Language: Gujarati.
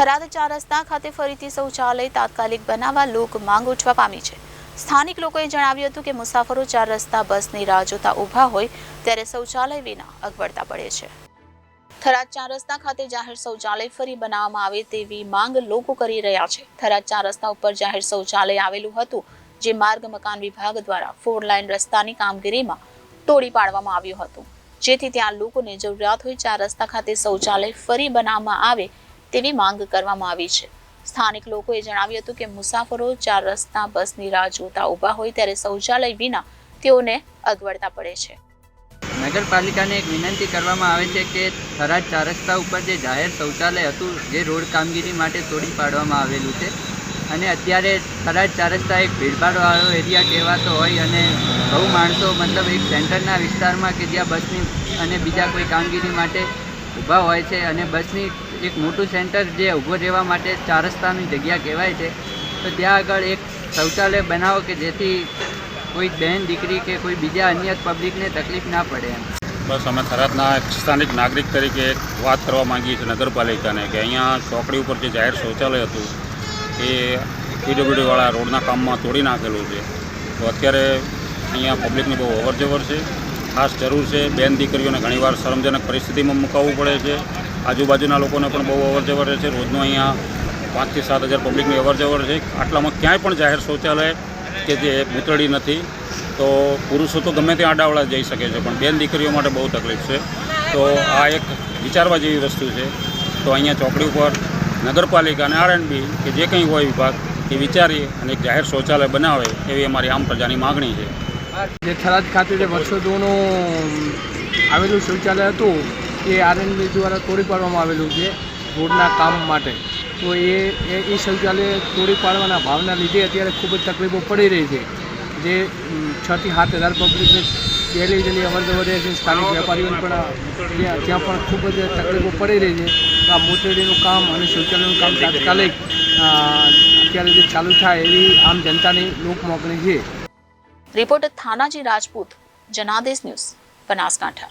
થરાદ 4 રસ્તા ખાતે ફરીથી શૌચાલય તાત્કાલિક બનાવવા લોક માંગ ઉઠવા પામી છે। સ્થાનિક લોકોએ જણાવ્યું હતું કે મુસાફરો 4 રસ્તા બસની રાહ જોતા ઊભા હોય ત્યારે શૌચાલય વિના અગવડતા પડે છે। થરાદ 4 રસ્તા ખાતે જાહેર શૌચાલય ફરી બનાવવામાં આવે તેવી માંગ લોકો કરી રહ્યા છે। થરાદ 4 રસ્તા ઉપર જાહેર શૌચાલય આવેલું હતું, જે માર્ગ મકાન વિભાગ દ્વારા 4 લાઇન રસ્તાની કામગીરીમાં તોડી પાડવામાં આવ્યું હતું, જેથી ત્યાં લોકોને જરૂરિયાત હોય 4 રસ્તા ખાતે શૌચાલય ફરી બનાવવામાં આવે તેવી માંગ કરવામાં આવી છે। સ્થાનિક લોકોએ જણાવ્યું હતું કે મુસાફરો 4 રસ્તા બસની રાહ જોતા ઊભા હોય ત્યારે શૌચાલય વિના તેઓને અગવડતા પડે છે। નગરપાલિકાને એક વિનંતી કરવામાં આવે છે કે થરાદ 4 રસ્તા ઉપર જે જાહેર શૌચાલય હતું, જે રોડ કામગીરી માટે તોડી પાડવામાં આવેલું છે અને અત્યારે થરાદ 4 રસ્તા એક ભીડભાડવાળો એરિયા કહેવાતો હોય અને બહુ માણસો મતલબ એક સેન્ટરના વિસ્તારમાં કે જ્યાં બસની અને બીજા કોઈ કામગીરી માટે ઊભા હોય છે અને બસની એક મોટું સેન્ટર જે ઊભો રહેવા માટે 4 રસ્તાની જગ્યા કહેવાય છે, તો ત્યાં આગળ એક શૌચાલય બનાવો કે જેથી કોઈ બહેન દીકરી કે કોઈ બીજા અન્ય પબ્લિકને તકલીફ ના પડે। બસ અમે થરાદના એક સ્થાનિક નાગરિક તરીકે એક વાત કરવા માંગીએ છીએ નગરપાલિકાને કે અહીંયા ચોકડી ઉપર જે જાહેર શૌચાલય હતું એ પીડબ્લ્યુડીવાળા રોડના કામમાં તોડી નાખેલું છે, તો અત્યારે અહીંયા પબ્લિકની બહુ અવરજવર છે। ખાસ જરૂર છે, બેન દીકરીઓને ઘણીવાર શરમજનક પરિસ્થિતિમાં મુકાવવું પડે છે, આજુબાજુના લોકોને પણ બહુ અવરજવર રહે છે। રોજનું અહીંયા 5 થી 7 હજાર પબ્લિકની અવરજવર છે। આટલામાં ક્યાંય પણ જાહેર શૌચાલય કે જે મૂતળી નથી, તો પુરુષો તો ગમે ત્યાં આડાવડા જઈ શકે છે, પણ બેન દીકરીઓ માટે બહુ તકલીફ છે। તો આ એક વિચારવા જેવી વસ્તુ છે। તો અહીંયા ચોકડી ઉપર નગરપાલિકા અને આરએનબી કે જે કંઈ હોય વિભાગ એ વિચારી અને એક જાહેર શૌચાલય બનાવે એવી અમારી આમ પ્રજાની માગણી છે। જે થરાદ ખાતે જે વર્ષો જૂનું આવેલું શૌચાલય હતું એ આરએનબી દ્વારા તોડી પાડવામાં આવેલું છે રોડના કામ માટે, તો એ શૌચાલય તોડી પાડવાના ભાવના લીધે અત્યારે ખૂબ જ તકલીફો પડી રહી છે। જે 6 થી 7 હજાર પબ્લિકને ડેલી અવરજવર રહે છે। સ્થાનિક વેપારીઓને પણ ત્યાં પણ ખૂબ જ તકલીફો પડી રહી છે। તો આ મોટડીનું કામ અને શૌચાલયનું કામ તાત્કાલિક અત્યારે જે ચાલુ થાય એવી આમ જનતાની લોક માગણી છે। Reporter Thanaji Rajput, Janadesh news, Banaskantha.